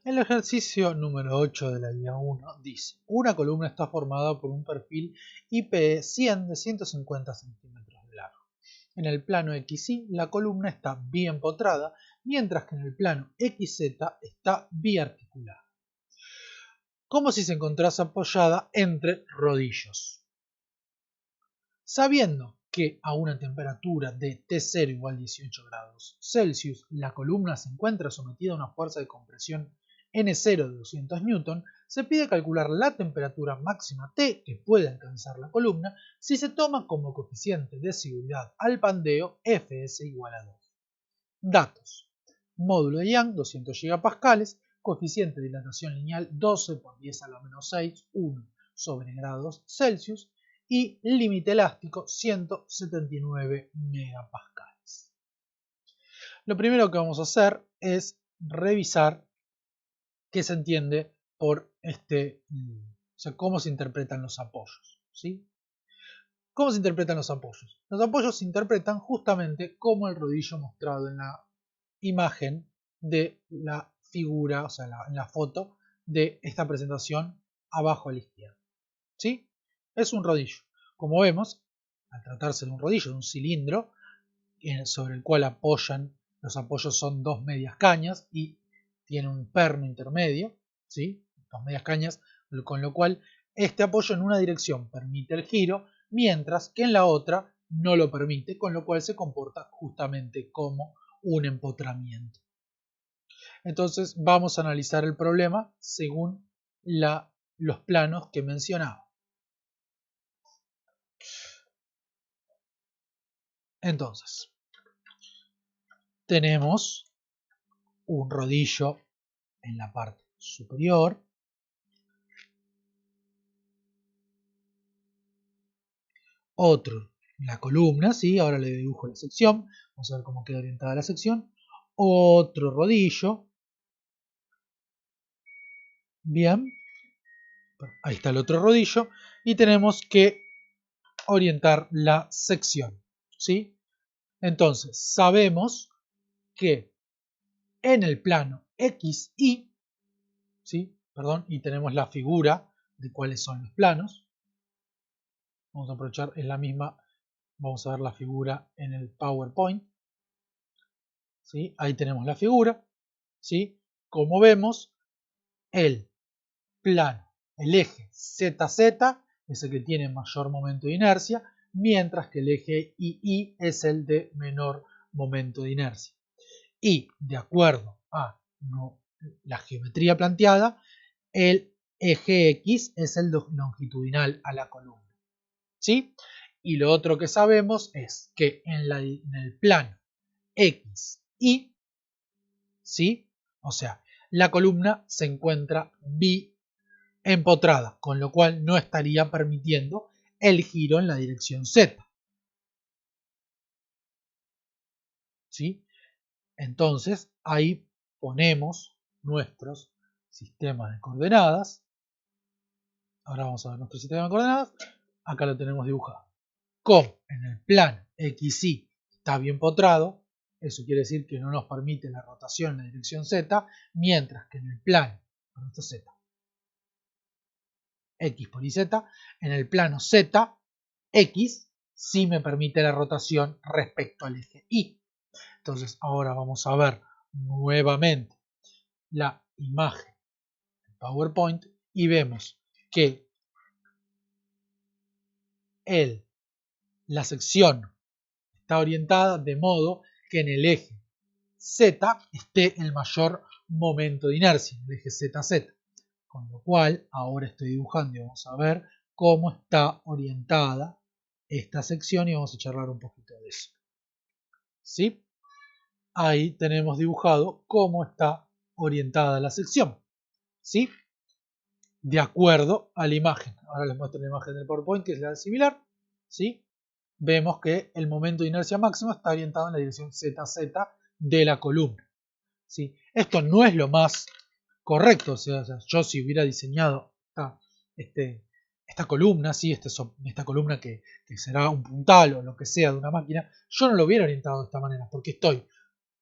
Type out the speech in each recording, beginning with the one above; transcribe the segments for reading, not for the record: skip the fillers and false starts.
El ejercicio número 8 de la guía 1 dice: una columna está formada por un perfil IPE 100 de 150 centímetros de largo. En el plano XY la columna está biempotrada, mientras que en el plano XZ está biarticulada, como si se encontrase apoyada entre rodillos. Sabiendo que a una temperatura de T0 igual 18 grados Celsius la columna se encuentra sometida a una fuerza de compresión N0 de 200 Newton, se pide calcular la temperatura máxima T que puede alcanzar la columna si se toma como coeficiente de seguridad al pandeo Fs igual a 2. Datos: módulo de Young 200 gigapascales, coeficiente de dilatación lineal 12 por 10 a la menos 6, 1 sobre grados Celsius, y límite elástico 179 megapascales. Lo primero que vamos a hacer es revisar qué se entiende por o sea, cómo se interpretan los apoyos, ¿sí? ¿Cómo se interpretan los apoyos? Los apoyos se interpretan justamente como el rodillo mostrado en la imagen de la figura, o sea, en la foto de esta presentación abajo a la izquierda, ¿sí? Es un rodillo. Como vemos, al tratarse de un rodillo, de un cilindro, sobre el cual los apoyos son dos medias cañas y tiene un perno intermedio, ¿sí? Dos medias cañas, con lo cual este apoyo en una dirección permite el giro, mientras que en la otra no lo permite, con lo cual se comporta justamente como un empotramiento. Entonces vamos a analizar el problema según los planos que mencionaba. Entonces, tenemos un rodillo en la parte superior, otro en la columna, ¿sí? Ahora le dibujo la sección, vamos a ver cómo queda orientada la sección, otro rodillo, bien, ahí está el otro rodillo, y tenemos que orientar la sección, ¿sí? Entonces, sabemos que en el plano XY, ¿sí? Perdón, y tenemos la figura de cuáles son los planos. Vamos a aprovechar, es la misma, vamos a ver la figura en el PowerPoint, ¿sí? Ahí tenemos la figura, ¿sí? Como vemos, el plano, el eje ZZ es el que tiene mayor momento de inercia, mientras que el eje II es el de menor momento de inercia. Y de acuerdo a la geometría planteada, el eje X es el longitudinal a la columna, ¿sí? Y lo otro que sabemos es que en el plano XY, ¿sí? O sea, la columna se encuentra biempotrada, con lo cual no estaría permitiendo el giro en la dirección Z, ¿sí? Entonces, ahí ponemos nuestros sistemas de coordenadas. Ahora vamos a ver nuestro sistema de coordenadas. Acá lo tenemos dibujado. Como en el plano XY está bien potrado, eso quiere decir que no nos permite la rotación en la dirección Z, mientras que en el plano, esto es Z, X por YZ, en el plano Z, X sí me permite la rotación respecto al eje Y. Entonces ahora vamos a ver nuevamente la imagen en PowerPoint y vemos que la sección está orientada de modo que en el eje Z esté el mayor momento de inercia, el eje ZZ. Con lo cual, ahora estoy dibujando y vamos a ver cómo está orientada esta sección y vamos a charlar un poquito de eso. ¿Sí? Ahí tenemos dibujado cómo está orientada la sección, ¿sí? De acuerdo a la imagen. Ahora les muestro la imagen del PowerPoint, que es la similar, ¿sí? Vemos que el momento de inercia máximo está orientado en la dirección ZZ de la columna, ¿sí? Esto no es lo más correcto, o sea, yo si hubiera diseñado esta columna, ¿sí? esta columna que será un puntal o lo que sea de una máquina, yo no lo hubiera orientado de esta manera, porque estoy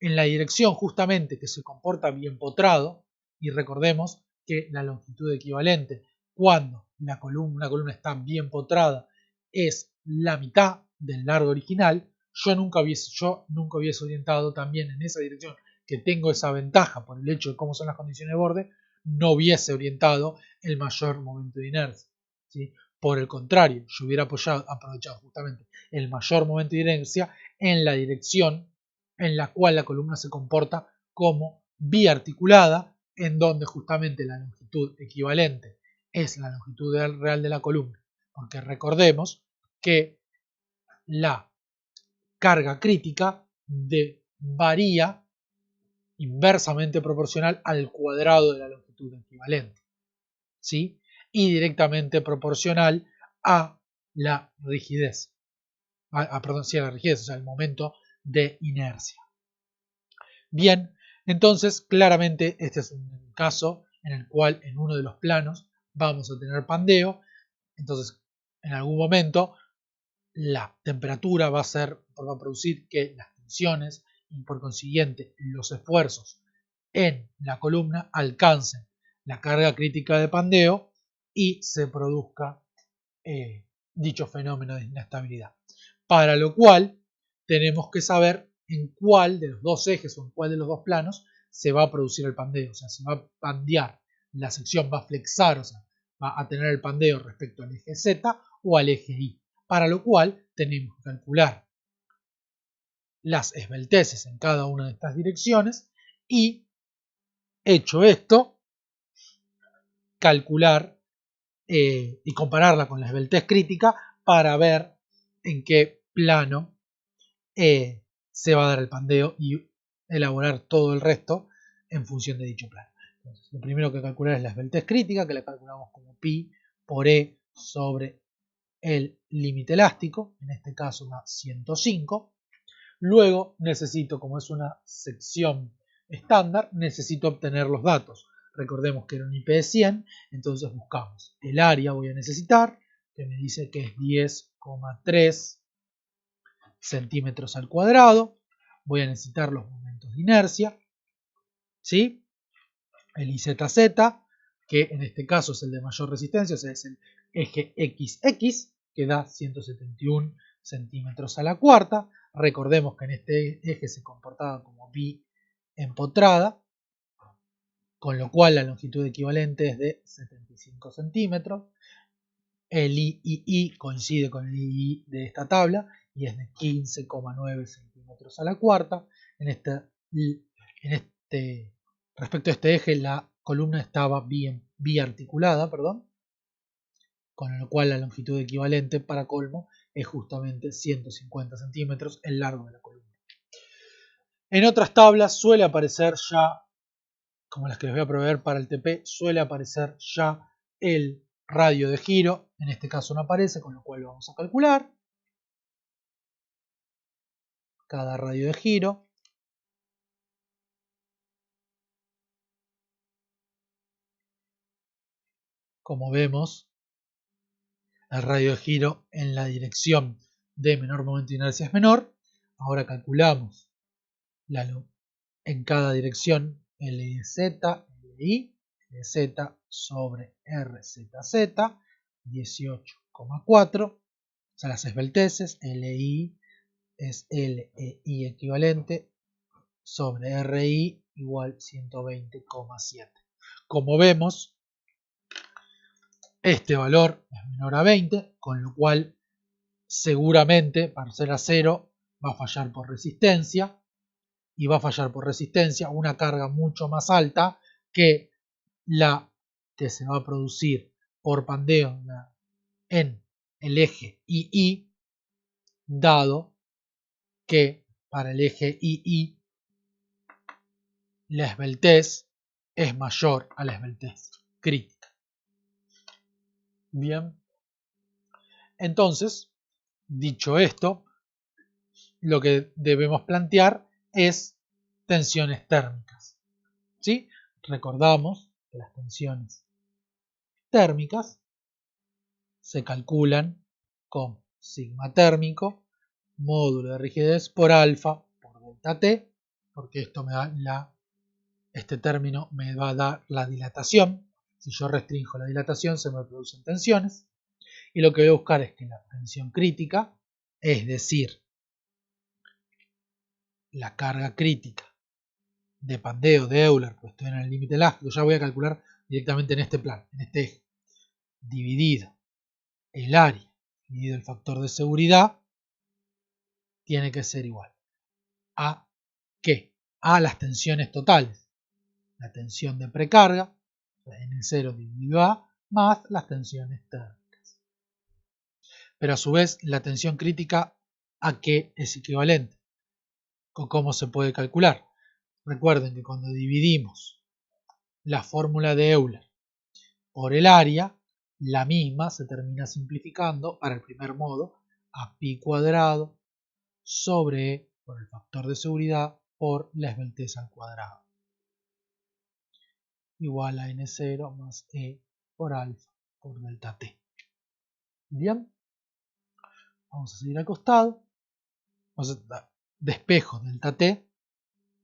en la dirección justamente que se comporta bien potrado, Y recordemos que la longitud equivalente cuando una columna está bien potrada es la mitad del largo original. Yo nunca hubiese orientado también en esa dirección, que tengo esa ventaja por el hecho de cómo son las condiciones de borde, no hubiese orientado el mayor momento de inercia, ¿sí? Por el contrario, yo hubiera aprovechado justamente el mayor momento de inercia en la dirección en la cual la columna se comporta como biarticulada, en donde justamente la longitud equivalente es la longitud real de la columna, porque recordemos que la carga crítica varía inversamente proporcional al cuadrado de la longitud equivalente, ¿sí? Y directamente proporcional a la rigidez, perdón, sí, a la rigidez, o sea, el momento de inercia. Bien, entonces claramente este es un caso en el cual en uno de los planos vamos a tener pandeo, entonces en algún momento la temperatura va a producir que las tensiones y por consiguiente los esfuerzos en la columna alcancen la carga crítica de pandeo y se produzca dicho fenómeno de inestabilidad. Para lo cual tenemos que saber en cuál de los dos ejes o en cuál de los dos planos se va a producir el pandeo, o sea, se va a pandear, la sección va a flexar, o sea, va a tener el pandeo respecto al eje Z o al eje Y. Para lo cual tenemos que calcular las esbelteces en cada una de estas direcciones y, hecho esto, calcular y compararla con la esbeltez crítica para ver en qué plano se va a dar el pandeo y elaborar todo el resto en función de dicho plano. Entonces, lo primero que calcular es la esbeltez crítica, que la calculamos como pi por E sobre el límite elástico, en este caso da 105. Luego necesito, como es una sección estándar, necesito obtener los datos. Recordemos que era un IP de 100, entonces buscamos el área, voy a necesitar, que me dice que es 10,3 centímetros al cuadrado. Voy a necesitar los momentos de inercia, ¿sí? El IZZ, que en este caso es el de mayor resistencia, o sea, es el eje XX, que da 171 centímetros a la cuarta. Recordemos que en este eje se comportaba como bi empotrada, con lo cual la longitud equivalente es de 75 centímetros. El II coincide con el II de esta tabla y es de 15,9 centímetros a la cuarta. Respecto a este eje, la columna estaba biarticulada, con lo cual la longitud equivalente para colmo es justamente 150 centímetros el largo de la columna. En otras tablas suele aparecer ya, como las que les voy a proveer para el TP, suele aparecer ya el radio de giro. En este caso no aparece, con lo cual lo vamos a calcular. Cada radio de giro. Como vemos, el radio de giro en la dirección de menor momento de inercia es menor. Ahora calculamos en cada dirección LZ, LI, LZ sobre RZZ, 18,4. O sea, las esbelteces, LI es LEI equivalente sobre RI igual 120,7. Como vemos, este valor es menor a 20, con lo cual seguramente para ser a 0 va a fallar por resistencia, y va a fallar por resistencia una carga mucho más alta que la que se va a producir por pandeo en el eje II, dado que para el eje II la esbeltez es mayor a la esbeltez crítica. Bien, entonces, dicho esto, lo que debemos plantear es tensiones térmicas, ¿sí? Recordamos que las tensiones térmicas se calculan con sigma térmico, módulo de rigidez por alfa por delta T, porque esto me da este término me va a dar la dilatación. Si yo restringo la dilatación se me producen tensiones. Y lo que voy a buscar es que la tensión crítica, es decir, la carga crítica de Pandeo, de Euler, pues estoy en el límite elástico, ya voy a calcular directamente en este plano, en este eje, dividido el área, dividido el factor de seguridad, tiene que ser igual a ¿qué? A las tensiones totales. La tensión de precarga, N0 dividido A, más las tensiones térmicas. Pero a su vez, la tensión crítica, ¿a qué es equivalente? ¿Cómo se puede calcular? Recuerden que cuando dividimos la fórmula de Euler por el área, la misma se termina simplificando para el primer modo a pi cuadrado sobre E por el factor de seguridad por la esbeltez al cuadrado, igual a N0 más E por alfa por delta T. Bien, vamos a seguir al costado, vamos a despejo delta T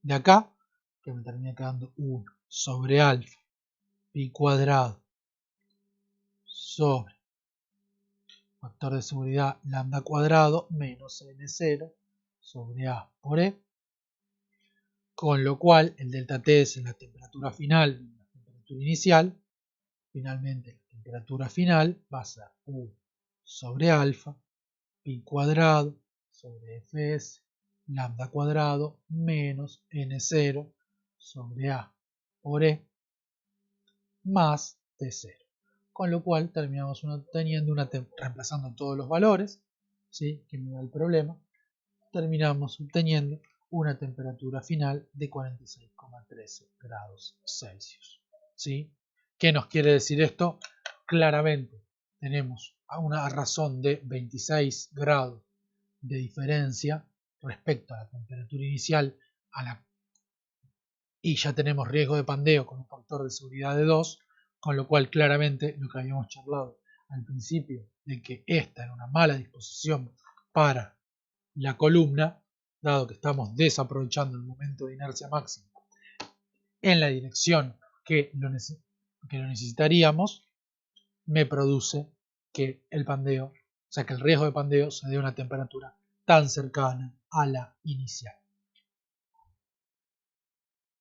de acá, que me termina quedando 1 sobre alfa pi cuadrado sobre factor de seguridad lambda cuadrado menos N0 sobre A por E, con lo cual el delta T es la temperatura final, la temperatura inicial. Finalmente la temperatura final va a ser 1 sobre alfa pi cuadrado sobre Fs lambda cuadrado menos N0 sobre A por E más T0. Con lo cual terminamos obteniendo reemplazando todos los valores, ¿sí?, que me da el problema, terminamos obteniendo una temperatura final de 46,13 grados Celsius. ¿Sí? ¿Qué nos quiere decir esto? Claramente tenemos una razón de 26 grados de diferencia respecto a la temperatura inicial y ya tenemos riesgo de pandeo con un factor de seguridad de 2, con lo cual claramente lo que habíamos charlado al principio de que esta era una mala disposición para la columna, dado que estamos desaprovechando el momento de inercia máxima en la dirección que lo necesitaríamos, me produce que el pandeo, o sea que el riesgo de pandeo se dé a una temperatura tan cercana a la inicial.